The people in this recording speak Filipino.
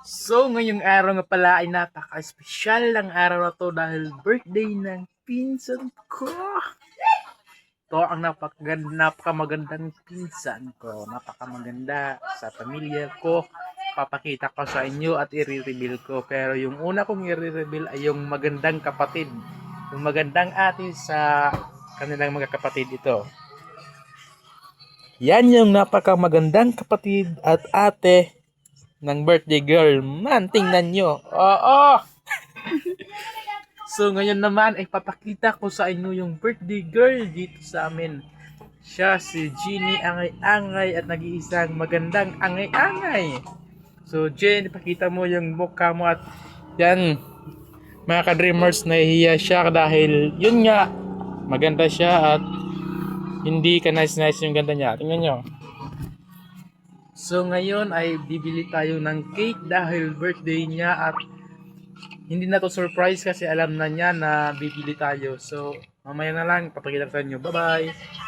So, ngayong araw nga pala ay napaka-espesyal ng araw na to dahil birthday ng pinsan ko. Ito ang napakamagandang pinsan ko. Napakamaganda sa pamilya ko. Papakita ko sa inyo at i-reveal ko. Pero yung una kong i-reveal ay yung magandang kapatid. Yung magandang ate sa kanilang mga kapatid ito. Yan yung napakamagandang kapatid at ate ng birthday girl. Man, tingnan nyo. Oo! So, ngayon naman ay papakita ko sa inyo yung birthday girl dito sa amin. Siya si Jeannie Angay-Angay at nag-iisang magandang angay-angay. So, Jen, ipakita mo yung mukha mo at yan, mga ka-dreamers, nahihiya siya dahil yun nga, maganda siya at hindi ka nice yung ganda niya. Tingnan nyo. So, ngayon ay bibili tayo ng cake dahil birthday niya at hindi na to surprise kasi alam na niya na bibili tayo. So, mamaya na lang, papakita ko sa inyo. Bye-bye!